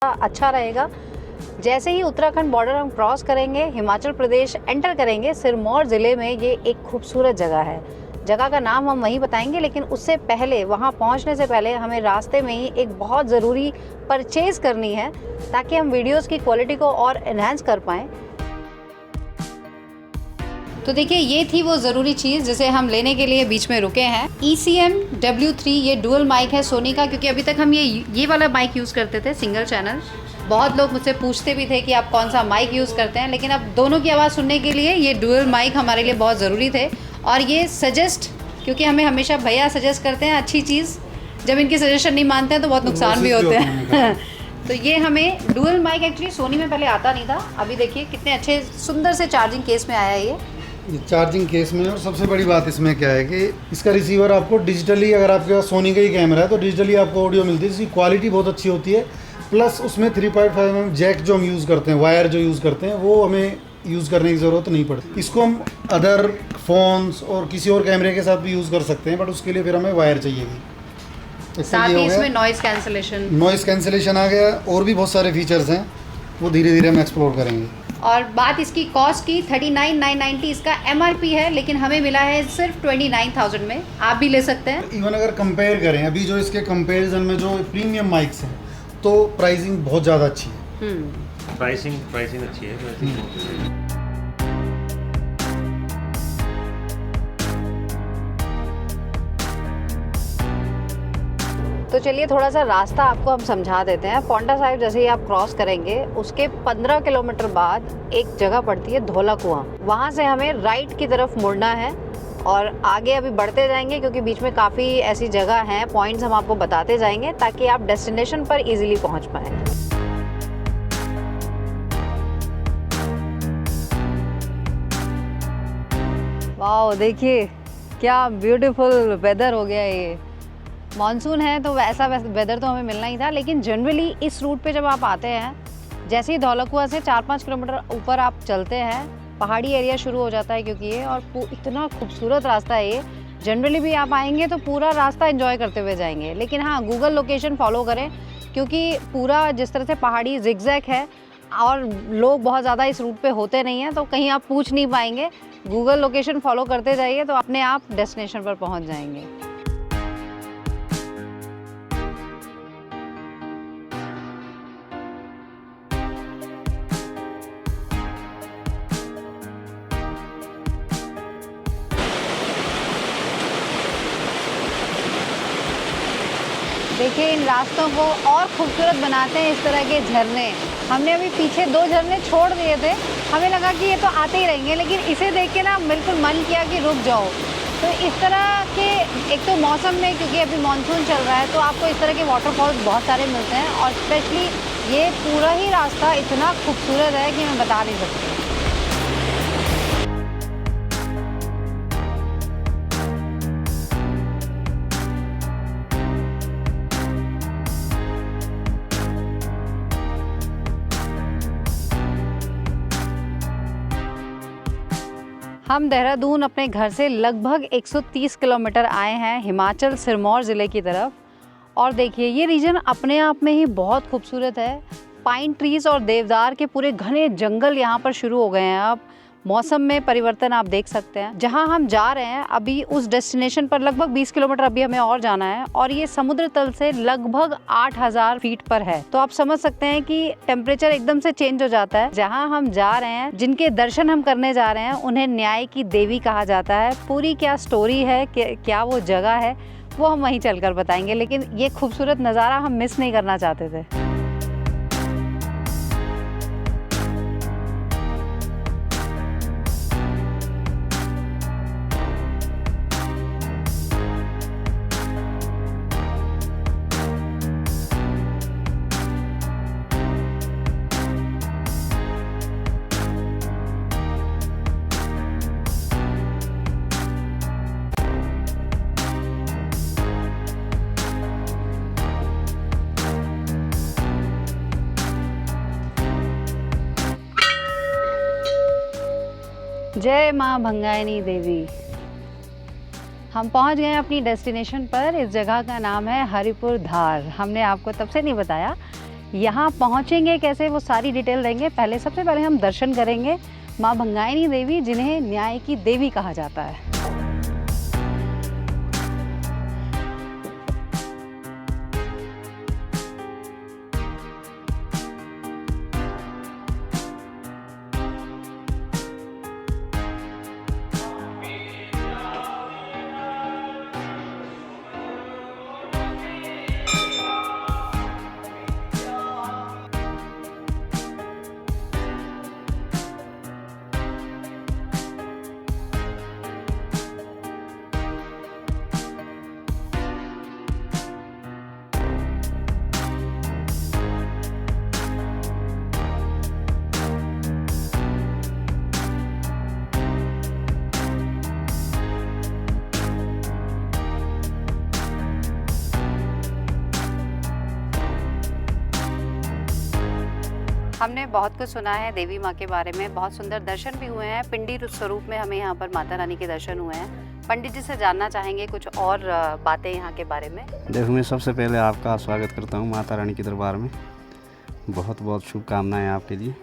अच्छा रहेगा। जैसे ही उत्तराखंड बॉर्डर हम क्रॉस करेंगे, हिमाचल प्रदेश एंटर करेंगे, सिरमौर ज़िले में ये एक खूबसूरत जगह है। जगह का नाम हम वहीं बताएंगे, लेकिन उससे पहले, वहाँ पहुँचने से पहले हमें रास्ते में ही एक बहुत ज़रूरी परचेज़ करनी है ताकि हम वीडियोज़ की क्वालिटी को और एनहांस कर पाएँ। तो देखिए, ये थी वो ज़रूरी चीज़ जिसे हम लेने के लिए बीच में रुके हैं। ECM W3 ये डुअल माइक है सोनी का, क्योंकि अभी तक हम ये वाला माइक यूज़ करते थे, सिंगल चैनल। बहुत लोग मुझसे पूछते भी थे कि आप कौन सा माइक यूज़ करते हैं, लेकिन अब दोनों की आवाज़ सुनने के लिए ये डुअल माइक हमारे लिए बहुत ज़रूरी थे। और ये सजेस्ट, क्योंकि हमें हमेशा भैया सजेस्ट करते हैं अच्छी चीज़, जब इनकी सजेशन नहीं मानते हैं तो बहुत नुकसान भी होते हैं। तो ये हमें डुअल माइक एक्चुअली सोनी में पहले आता नहीं था। अभी देखिए कितने अच्छे सुंदर से चार्जिंग केस में आया है ये चार्जिंग केस में। और सबसे बड़ी बात इसमें क्या है कि इसका रिसीवर आपको डिजिटली, अगर आपके पास सोनी का ही कैमरा है तो डिजिटली आपको ऑडियो मिलती है, इसकी क्वालिटी बहुत अच्छी होती है। प्लस उसमें 3.5mm जैक जो हम यूज़ करते हैं, वायर जो यूज़ करते हैं, वो हमें यूज़ करने की ज़रूरत नहीं पड़ती। इसको हम अदर फोन्स और किसी और कैमरे के साथ भी यूज़ कर सकते हैं, बट उसके लिए फिर हमें वायर चाहिएगी। साथ ही इसमें नॉइज़ कैंसिलेशन आ गया, और भी बहुत सारे फीचर्स हैं, वो धीरे धीरे हम एक्सप्लोर करेंगे। और बात इसकी कॉस्ट की, 39,990 इसका MRP है, लेकिन हमें मिला है सिर्फ 29,000 में। आप भी ले सकते हैं। इवन अगर कंपेयर करें अभी जो इसके कंपैरिजन में जो प्रीमियम माइक्स हैं, तो प्राइसिंग बहुत ज़्यादा अच्छी है। प्राइसिंग अच्छी है। तो चलिए थोड़ा सा रास्ता आपको हम समझा देते हैं। पौंटा साहिब जैसे ही आप क्रॉस करेंगे, उसके 15 किलोमीटर बाद एक जगह पड़ती है धौला कुआं। वहाँ से हमें राइट की तरफ मुड़ना है और आगे अभी बढ़ते जाएंगे, क्योंकि बीच में काफ़ी ऐसी जगह हैं, पॉइंट्स हम आपको बताते जाएंगे ताकि आप डेस्टिनेशन पर इजीली पहुँच पाएँ। वाह, देखिए क्या ब्यूटीफुल वेदर हो गया ये। मॉनसून है तो ऐसा वेदर तो हमें मिलना ही था, लेकिन जनरली इस रूट पे जब आप आते हैं, जैसे ही धौला कुआं से 4-5 किलोमीटर ऊपर आप चलते हैं, पहाड़ी एरिया शुरू हो जाता है, क्योंकि ये और इतना खूबसूरत रास्ता है ये। जनरली भी आप आएंगे तो पूरा रास्ता एंजॉय करते हुए जाएंगे, लेकिन हाँ, गूगल लोकेशन फॉलो करें, क्योंकि पूरा जिस तरह से पहाड़ी जिगजैग है और लोग बहुत ज़्यादा इस रूट पे होते नहीं हैं, तो कहीं आप पूछ नहीं पाएंगे। गूगल लोकेशन फॉलो करते जाइए तो अपने आप डेस्टिनेशन पर पहुँच जाएंगे। देखिए, इन रास्तों को और खूबसूरत बनाते हैं इस तरह के झरने। हमने अभी पीछे 2 झरने छोड़ दिए थे, हमें लगा कि ये तो आते ही रहेंगे, लेकिन इसे देख के ना बिल्कुल मन किया कि रुक जाओ। तो इस तरह के, एक तो मौसम में, क्योंकि अभी मानसून चल रहा है, तो आपको इस तरह के वाटरफॉल्स बहुत सारे मिलते हैं, और स्पेशली ये पूरा ही रास्ता इतना खूबसूरत है कि मैं बता नहीं सकती। हम देहरादून अपने घर से लगभग 130 किलोमीटर आए हैं हिमाचल सिरमौर ज़िले की तरफ। और देखिए, ये रीजन अपने आप में ही बहुत खूबसूरत है। पाइन ट्रीज़ और देवदार के पूरे घने जंगल यहाँ पर शुरू हो गए हैं। अब मौसम में परिवर्तन आप देख सकते हैं। जहाँ हम जा रहे हैं अभी, उस डेस्टिनेशन पर लगभग 20 किलोमीटर अभी हमें और जाना है, और ये समुद्र तल से लगभग 8,000 फीट पर है। तो आप समझ सकते हैं कि टेम्परेचर एकदम से चेंज हो जाता है। जहाँ हम जा रहे हैं, जिनके दर्शन हम करने जा रहे हैं, उन्हें न्याय की देवी कहा जाता है। पूरी क्या स्टोरी है, क्या वो जगह है, वो हम वहीं चलकर बताएंगे, लेकिन ये खूबसूरत नज़ारा हम मिस नहीं करना चाहते थे। जय माँ भंगायनी देवी। हम पहुंच गए अपनी डेस्टिनेशन पर। इस जगह का नाम है हरिपुर धार। हमने आपको तब से नहीं बताया, यहाँ पहुँचेंगे कैसे वो सारी डिटेल देंगे। पहले सबसे पहले हम दर्शन करेंगे माँ भंगाइनी देवी, जिन्हें न्याय की देवी कहा जाता है। हमने बहुत कुछ सुना है देवी माँ के बारे में, बहुत सुंदर दर्शन भी हुए हैं। पिंडी स्वरूप में हमें यहाँ पर माता रानी के दर्शन हुए हैं। पंडित जी से जानना चाहेंगे कुछ और बातें यहाँ के बारे में। देखो, मैं सबसे पहले आपका स्वागत करता हूँ माता रानी के दरबार में। बहुत बहुत शुभकामनाएं आपके लिए।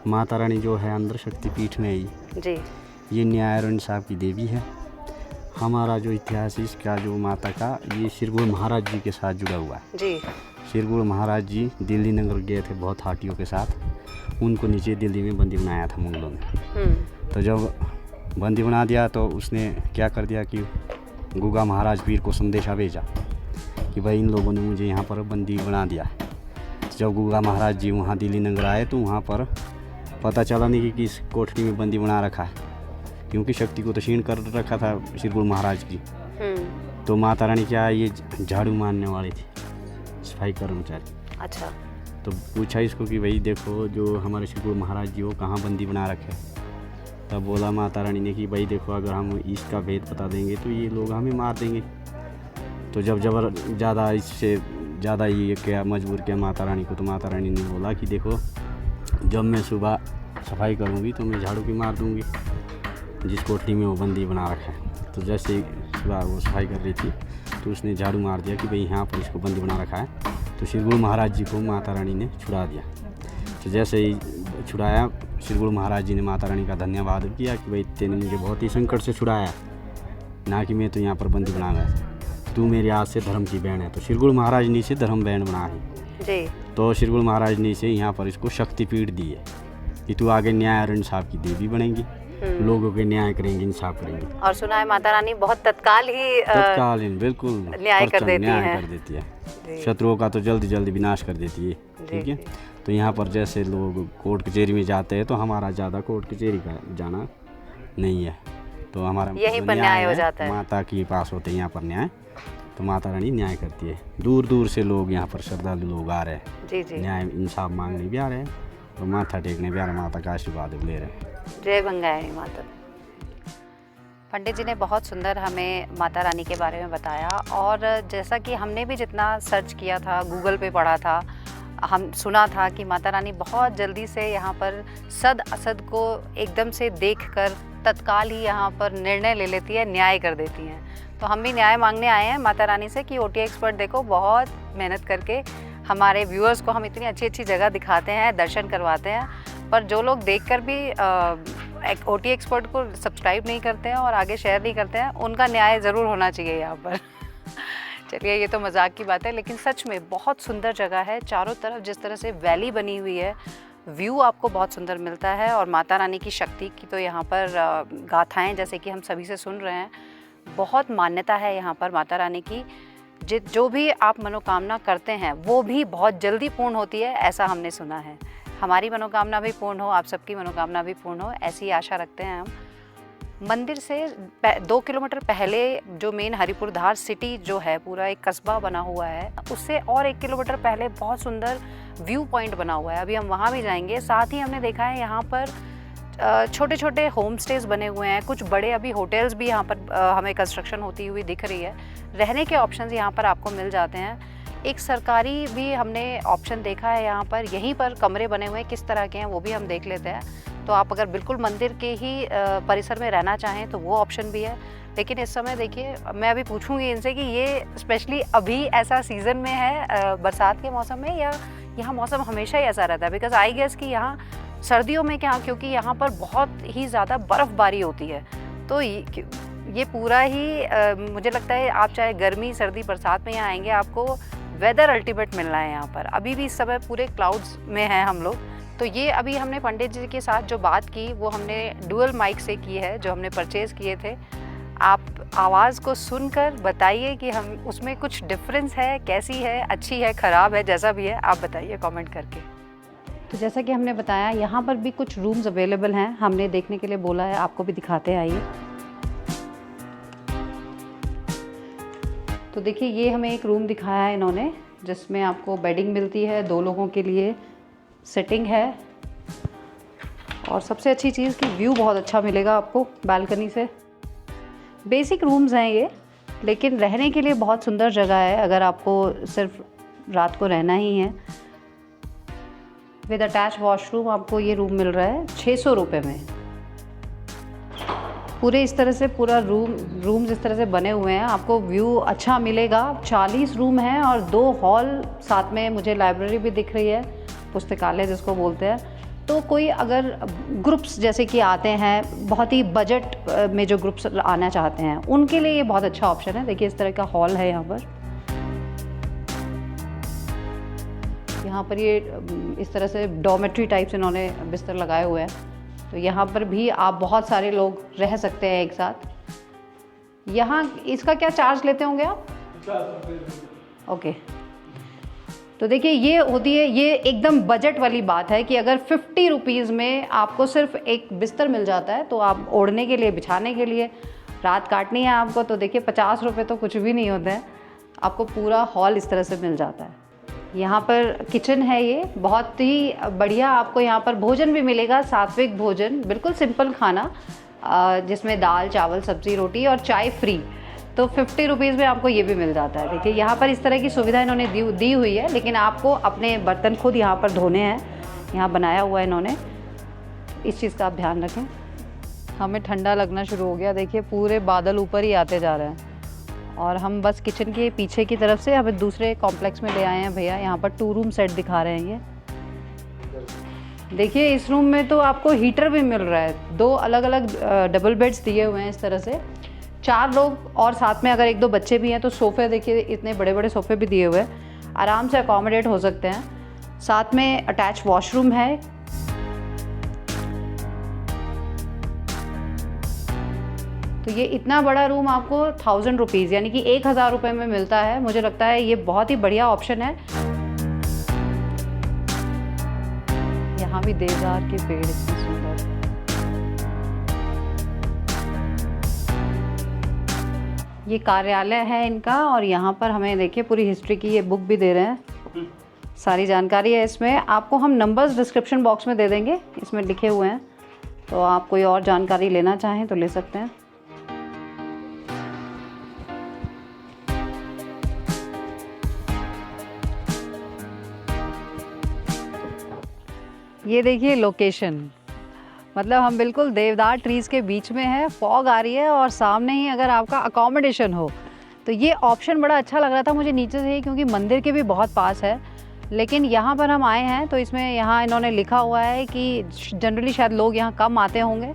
माता रानी जो है अंदर शक्तिपीठ में ही जी, ये न्याय और इंसाफ की देवी है। हमारा जो इतिहास है इसका जो माता का, ये श्री गुरु महाराज जी के साथ जुड़ा हुआ है जी। श्री गुरु महाराज जी दिल्ली नगर गए थे बहुत हाटियों के साथ, उनको नीचे दिल्ली में बंदी बनाया था मुगलों ने। तो जब बंदी बना दिया तो उसने क्या कर दिया कि गुगा महाराज पीर को संदेशा भेजा कि भाई इन लोगों ने मुझे यहाँ पर बंदी बना दिया। तो जब गुगा महाराज जी वहाँ दिल्ली नगर आए तो वहाँ पर पता चला नहीं कि किस कोठरी में बंदी बना रखा है, क्योंकि शक्ति को तो क्षीण कर रखा था श्री गुरु महाराज की। तो माता रानी क्या, ये झाड़ू मारने वाली थी, सफाई कर्मचारी। अच्छा। तो पूछा इसको कि भाई देखो जो हमारे श्री गुरु महाराज जी वो कहाँ बंदी बना रखे। तब बोला माता रानी ने कि भाई देखो, अगर हम इसका भेद बता देंगे तो ये लोग हमें मार देंगे। तो जब ज़्यादा इससे ज़्यादा ये क्या मजबूर किया माता रानी को, तो माता रानी ने बोला कि देखो, जब मैं सुबह सफाई करूँगी तो मैं झाड़ू की मार दूँगी जिस कोठरी में वो बंदी बना रखा है। तो जैसे ही सुबह वो सफाई कर रही थी तो उसने झाड़ू मार दिया कि भाई यहाँ पर इसको बंदी बना रखा है। तो श्री गुरु महाराज जी को माता रानी ने छुड़ा दिया। तो जैसे ही छुड़ाया, श्री गुरु महाराज जी ने माता रानी का धन्यवाद किया कि भाई तेने मुझे बहुत ही संकट से छुड़ाया, ना कि मैं तो यहाँ पर बंदी बना गया था, तू मेरे आज से धर्म की बहन है। तो श्री गुरु महाराज ने इसे धर्म बहन बना है जी। तो श्री गुरु महाराज ने इसे यहाँ पर इसको शक्तिपीठ दी है कि तू आगे न्याय और इंसाफ की देवी बनेगी, लोगों के न्याय करेंगे, इंसाफ करेंगे। और सुना है माता रानी बहुत तत्काल ही बिल्कुल न्याय कर देती है। शत्रुओं का तो जल्दी जल्दी विनाश कर देती है। ठीक है। तो यहाँ पर जैसे लोग कोर्ट कचहरी में जाते हैं तो हमारा ज़्यादा कोर्ट कचहरी का जाना नहीं है, तो हमारा यहीं पर न्याय हो जाता है। माता के पास होते हैं यहाँ पर न्याय। तो माता रानी न्याय करती है। दूर दूर से लोग यहाँ पर श्रद्धालु लोग आ रहे हैं जी जी। न्याय इंसाफ मांगने भी आ रहे हैं और माथा टेकने भी आ रहे हैं, माता का आशीर्वाद भी ले रहे हैं। जय भंगाइनी माता। पंडित जी ने बहुत सुंदर हमें माता रानी के बारे में बताया, और जैसा कि हमने भी जितना सर्च किया था, गूगल पे पढ़ा था, हम सुना था कि माता रानी बहुत जल्दी से यहाँ पर सद असद को एकदम से देखकर तत्काल ही यहाँ पर निर्णय ले लेती है, न्याय कर देती हैं। तो हम भी न्याय मांगने आए हैं माता रानी से कि OTA एक्सपर्ट देखो बहुत मेहनत करके हमारे व्यूअर्स को हम इतनी अच्छी अच्छी जगह दिखाते हैं, दर्शन करवाते हैं, पर जो लोग देखकर भी OTA एक्सपर्ट को सब्सक्राइब नहीं करते हैं और आगे शेयर नहीं करते हैं, उनका न्याय ज़रूर होना चाहिए यहाँ पर। चलिए, ये तो मजाक की बात है, लेकिन सच में बहुत सुंदर जगह है। चारों तरफ जिस तरह से वैली बनी हुई है, व्यू आपको बहुत सुंदर मिलता है, और माता रानी की शक्ति की तो यहाँ पर गाथाएं जैसे कि हम सभी से सुन रहे हैं, बहुत मान्यता है यहाँ पर माता रानी की। जो भी आप मनोकामना करते हैं वो भी बहुत जल्दी पूर्ण होती है, ऐसा हमने सुना है। हमारी मनोकामना भी पूर्ण हो, आप सबकी मनोकामना भी पूर्ण हो, ऐसी आशा रखते हैं हम। मंदिर से 2 किलोमीटर पहले जो मेन हरिपुर धार सिटी जो है, पूरा एक कस्बा बना हुआ है, उससे और 1 किलोमीटर पहले बहुत सुंदर व्यू पॉइंट बना हुआ है। अभी हम वहाँ भी जाएंगे। साथ ही हमने देखा है यहाँ पर छोटे छोटे होम स्टेज बने हुए हैं, कुछ बड़े अभी होटल्स भी यहाँ पर हमें कंस्ट्रक्शन होती हुई दिख रही है। रहने के ऑप्शंस यहाँ पर आपको मिल जाते हैं। एक सरकारी भी हमने ऑप्शन देखा है यहाँ पर, यहीं पर कमरे बने हुए हैं, किस तरह के हैं वो भी हम देख लेते हैं। तो आप अगर बिल्कुल मंदिर के ही परिसर में रहना चाहें तो वो ऑप्शन भी है। लेकिन इस समय देखिए, मैं अभी पूछूंगी इनसे कि ये स्पेशली अभी ऐसा सीज़न में है, बरसात के मौसम में, या यहाँ मौसम हमेशा ही ऐसा रहता है, बिकॉज आई गेस कि यहाँ सर्दियों में क्या, क्योंकि यहाँ पर बहुत ही ज़्यादा बर्फ़बारी होती है, तो ये पूरा ही मुझे लगता है आप चाहे गर्मी सर्दी बरसात में यहाँ आएंगे आपको वेदर अल्टीमेट मिल रहा है यहाँ पर। अभी भी इस समय पूरे क्लाउड्स में हैं हम लोग। तो ये अभी हमने पंडित जी के साथ जो बात की वो हमने डुअल माइक से की है, जो हमने परचेज़ किए थे। आप आवाज़ को सुनकर बताइए कि हम उसमें कुछ डिफरेंस है, कैसी है, अच्छी है, ख़राब है, जैसा भी है आप बताइए कमेंट करके। तो जैसा कि हमने बताया यहाँ पर भी कुछ रूम्स अवेलेबल हैं, हमने देखने के लिए बोला है, आपको भी दिखाते हैं, आइए। तो देखिए ये हमें एक रूम दिखाया है इन्होंने, जिसमें आपको बेडिंग मिलती है, 2 लोगों के लिए सेटिंग है, और सबसे अच्छी चीज़ कि व्यू बहुत अच्छा मिलेगा आपको बालकनी से। बेसिक रूम्स हैं ये, लेकिन रहने के लिए बहुत सुंदर जगह है अगर आपको सिर्फ रात को रहना ही है। विद अटैच वॉशरूम आपको ये रूम मिल रहा है 600 रुपये में। पूरे इस तरह से पूरा रूम्स इस तरह से बने हुए हैं, आपको व्यू अच्छा मिलेगा। 40 रूम हैं और 2 हॉल, साथ में मुझे लाइब्रेरी भी दिख रही है, पुस्तकालय जिसको बोलते हैं। तो कोई अगर ग्रुप्स जैसे कि आते हैं, बहुत ही बजट में जो ग्रुप्स आना चाहते हैं, उनके लिए ये बहुत अच्छा ऑप्शन है। देखिए इस तरह का हॉल है यहाँ पर। यहाँ पर ये इस तरह से डॉर्मेट्री टाइप्स इन्होंने बिस्तर लगाए हुए हैं, तो यहाँ पर भी आप बहुत सारे लोग रह सकते हैं एक साथ। यहाँ इसका क्या चार्ज लेते होंगे आप? 50 रुपये। ओके, तो देखिए ये होती है, ये एकदम बजट वाली बात है कि अगर 50 रुपीज़ में आपको सिर्फ एक बिस्तर मिल जाता है, तो आप ओढ़ने के लिए, बिछाने के लिए रात काटनी है आपको, तो देखिए 50 रुपये तो कुछ भी नहीं होते हैं, आपको पूरा हॉल इस तरह से मिल जाता है। यहाँ पर किचन है, ये बहुत ही बढ़िया, आपको यहाँ पर भोजन भी मिलेगा, सात्विक भोजन, बिल्कुल सिंपल खाना, जिसमें दाल चावल सब्ज़ी रोटी और चाय फ्री। तो 50 रुपीज़ में आपको ये भी मिल जाता है। देखिए यहाँ पर इस तरह की सुविधा इन्होंने दी हुई है, लेकिन आपको अपने बर्तन खुद यहाँ पर धोने हैं, यहाँ बनाया हुआ है इन्होंने, इस चीज़ का आप ध्यान रखें। हमें ठंडा लगना शुरू हो गया, देखिए पूरे बादल ऊपर ही आते जा रहे हैं, और हम बस किचन के पीछे की तरफ से हमें दूसरे कॉम्प्लेक्स में ले आए हैं भैया। यहाँ पर 2 रूम सेट दिखा रहे हैं ये। देखिए इस रूम में तो आपको हीटर भी मिल रहा है, 2 अलग अलग डबल बेड्स दिए हुए हैं इस तरह से, 4 लोग, और साथ में अगर 1-2 बच्चे भी हैं तो सोफ़े, देखिए इतने बड़े बड़े सोफ़े भी दिए हुए हैं, आराम से अकोमोडेट हो सकते हैं। साथ में अटैच वॉशरूम है। तो ये इतना बड़ा रूम आपको 1000 रुपीज़ यानी कि 1000 रुपये में मिलता है। मुझे लगता है ये बहुत ही बढ़िया ऑप्शन है। यहाँ भी देवदार के पेड़ इतने सुंदर। ये कार्यालय है इनका, और यहाँ पर हमें देखिए पूरी हिस्ट्री की ये बुक भी दे रहे हैं, सारी जानकारी है इसमें। आपको हम नंबर्स डिस्क्रिप्शन बॉक्स में दे देंगे, इसमें लिखे हुए हैं, तो आप कोई और जानकारी लेना चाहें तो ले सकते हैं। ये देखिए लोकेशन, मतलब हम बिल्कुल देवदार ट्रीज़ के बीच में है, फॉग आ रही है और सामने ही अगर आपका अकोमोडेशन हो, तो ये ऑप्शन बड़ा अच्छा लग रहा था मुझे नीचे से ही, क्योंकि मंदिर के भी बहुत पास है। लेकिन यहाँ पर हम आए हैं तो इसमें यहाँ इन्होंने लिखा हुआ है कि जनरली शायद लोग यहाँ कम आते होंगे,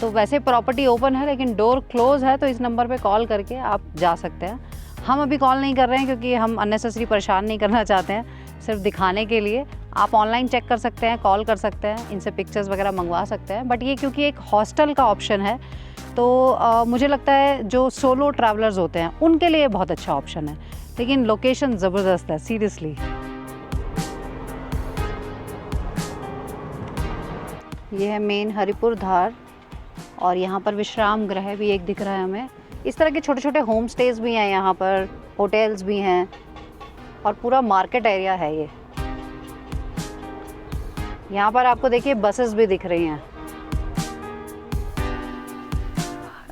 तो वैसे प्रॉपर्टी ओपन है लेकिन डोर क्लोज़ है, तो इस नंबर पे कॉल करके आप जा सकते हैं। हम अभी कॉल नहीं कर रहे हैं क्योंकि हम अननेसेसरी परेशान नहीं करना चाहते हैं, सिर्फ दिखाने के लिए। आप ऑनलाइन चेक कर सकते हैं, कॉल कर सकते हैं, इनसे पिक्चर्स वगैरह मंगवा सकते हैं। बट ये क्योंकि एक हॉस्टल का ऑप्शन है, तो मुझे लगता है जो सोलो ट्रैवलर्स होते हैं उनके लिए बहुत अच्छा ऑप्शन है। लेकिन लोकेशन ज़बरदस्त है सीरियसली। ये है मेन हरिपुर धार, और यहाँ पर विश्राम गृह भी एक दिख रहा है हमें। इस तरह के छोटे छोटे होम स्टेज भी हैं यहाँ पर, होटल्स भी हैं, और पूरा मार्केट एरिया है ये। यहाँ पर आपको देखिए बसेस भी दिख रही हैं,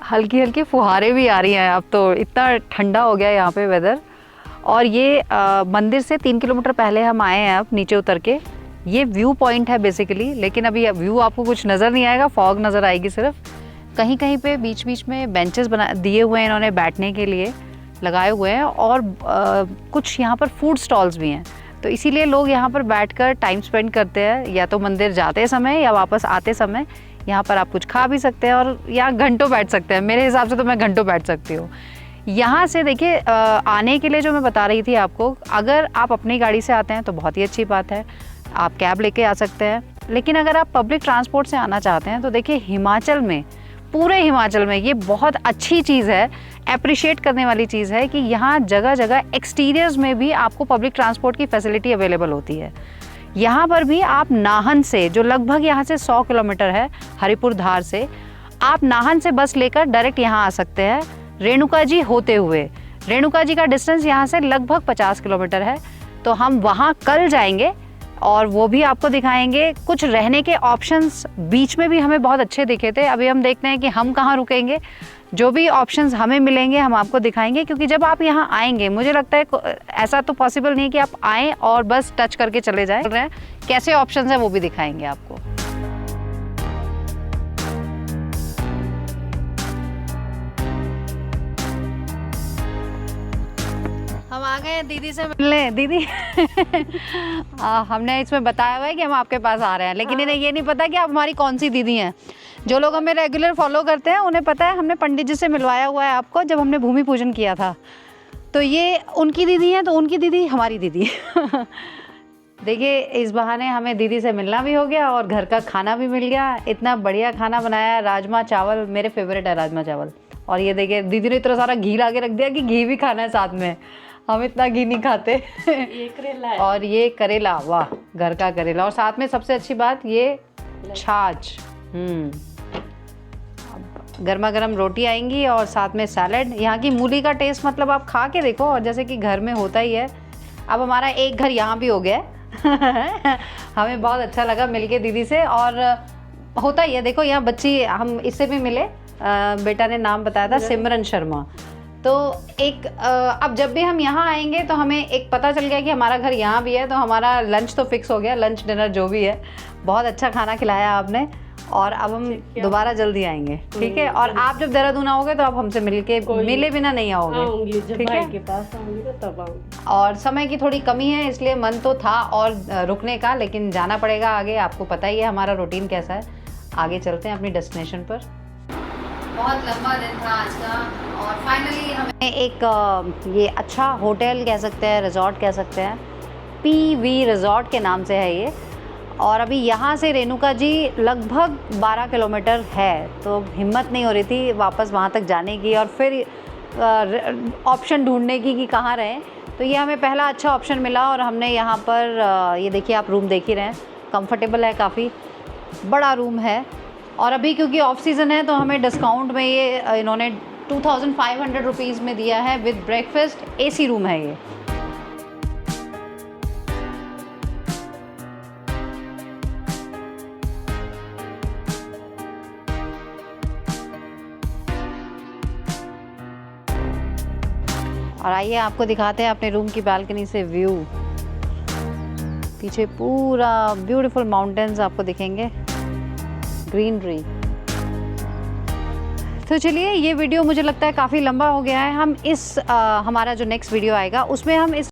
हल्की हल्की फुहारें भी आ रही हैं। अब तो इतना ठंडा हो गया यहाँ पे वेदर। और ये मंदिर से 3 किलोमीटर पहले हम आए हैं, अब नीचे उतर के। ये व्यू पॉइंट है बेसिकली, लेकिन अभी व्यू आपको कुछ नज़र नहीं आएगा, फॉग नज़र आएगी सिर्फ। कहीं कहीं पे बीच बीच में बेंचेस बना दिए हुए हैं इन्होंने, बैठने के लिए लगाए हुए हैं, और कुछ यहाँ पर फूड स्टॉल्स भी हैं। तो तो इसीलिए लोग यहाँ पर बैठकर टाइम स्पेंड करते हैं, या तो मंदिर जाते समय या वापस आते समय। यहाँ पर आप कुछ खा भी सकते हैं और यहाँ घंटों बैठ सकते हैं। मेरे हिसाब से तो मैं घंटों बैठ सकती हूँ। यहाँ से देखिए आने के लिए जो मैं बता रही थी आपको, अगर आप अपनी गाड़ी से आते हैं तो बहुत ही अच्छी बात है, आप कैब लेके आ सकते हैं। लेकिन अगर आप पब्लिक ट्रांसपोर्ट से आना चाहते हैं तो देखिए हिमाचल में, पूरे हिमाचल में ये बहुत अच्छी चीज़ है, एप्रिशिएट करने वाली चीज़ है कि यहाँ जगह जगह एक्सटीरियर्स में भी आपको पब्लिक ट्रांसपोर्ट की फैसिलिटी अवेलेबल होती है। यहाँ पर भी आप नाहन से, जो लगभग यहाँ से 100 किलोमीटर है हरिपुर धार से, आप नाहन से बस लेकर डायरेक्ट यहाँ आ सकते हैं रेणुका जी होते हुए। रेणुका जी का डिस्टेंस यहाँ से लगभग 50 किलोमीटर है। तो हम वहाँ कल जाएंगे और वो भी आपको दिखाएंगे। कुछ रहने के ऑप्शंस बीच में भी हमें बहुत अच्छे दिखे थे। अभी हम देखते हैं कि हम कहाँ रुकेंगे। जो भी ऑप्शंस हमें मिलेंगे हम आपको दिखाएंगे, क्योंकि जब आप यहाँ आएंगे, मुझे लगता है ऐसा तो पॉसिबल नहीं कि आप आएँ और बस टच करके चले जाएं। कैसे ऑप्शंस हैं वो भी दिखाएंगे आपको। हम आ गए हैं दीदी से मिलने। दीदी हमने इसमें बताया हुआ है कि हम आपके पास आ रहे हैं, लेकिन इन्हें ये नहीं पता कि आप हमारी कौन सी दीदी हैं। जो लोग हमें रेगुलर फॉलो करते हैं उन्हें पता है, हमने पंडित जी से मिलवाया हुआ है आपको जब हमने भूमि पूजन किया था। तो ये उनकी दीदी हैं, तो उनकी दीदी हमारी दीदी। देखिए इस बहाने हमें दीदी से मिलना भी हो गया और घर का खाना भी मिल गया। इतना बढ़िया खाना बनाया, राजमा चावल, मेरे फेवरेट है राजमा चावल। और ये देखिए दीदी ने इतना सारा घी ला के रख दिया कि घी भी खाना है साथ में। हम इतना घी नहीं खाते। ये करेला है। और ये करेला, वाह, घर का करेला। और साथ में सबसे अच्छी बात ये छाछ। गर्मा गर्म रोटी आएंगी और साथ में सैलड। यहाँ की मूली का टेस्ट मतलब आप खा के देखो, और जैसे कि घर में होता ही है। अब हमारा एक घर यहाँ भी हो गया है। हमें बहुत अच्छा लगा मिलके दीदी से। और होता ही है, देखो यहाँ बच्ची, हम इससे भी मिले, बेटा ने नाम बताया था सिमरन शर्मा। तो एक अब जब भी हम यहाँ आएंगे तो हमें एक पता चल गया कि हमारा घर यहाँ भी है, तो हमारा लंच तो फिक्स हो गया, लंच डिनर जो भी है। बहुत अच्छा खाना खिलाया आपने, और अब हम दोबारा जल्दी आएंगे, ठीक है। और आप जब देहरादून आओगे तो आप हमसे मिले बिना नहीं आओगे, ठीक है। के पास आऊंगी तो तब आऊंगी। और समय की थोड़ी कमी है, इसलिए मन तो था और रुकने का, लेकिन जाना पड़ेगा आगे। आपको पता ही है हमारा रूटीन कैसा है। आगे चलते हैं अपनी डेस्टिनेशन पर। बहुत लंबा दिन था आज का, और फाइनली हमें एक ये अच्छा होटल कह सकते हैं, रिजॉर्ट कह सकते हैं, PV रिजॉर्ट के नाम से है ये। और अभी यहाँ से रेणुका जी लगभग 12 किलोमीटर है, तो हिम्मत नहीं हो रही थी वापस वहाँ तक जाने की और फिर ऑप्शन ढूंढने की कि कहाँ रहें। तो ये हमें पहला अच्छा ऑप्शन मिला, और हमने यहाँ पर ये देखिए, आप रूम देख ही रहे हैं, कंफर्टेबल है, काफ़ी बड़ा रूम है। और अभी क्योंकि ऑफ सीज़न है तो हमें डिस्काउंट में ये इन्होंने 2500 रुपीज़ में दिया है विद ब्रेकफास्ट। AC रूम है ये। और आइए आपको दिखाते हैं अपने रूम की बालकनी से व्यू। पीछे पूरा ब्यूटीफुल माउंटेन्स आपको दिखेंगे, ग्रीनरी। तो चलिए, ये वीडियो मुझे लगता है काफ़ी लंबा हो गया है। हम हमारा जो नेक्स्ट वीडियो आएगा उसमें हम इस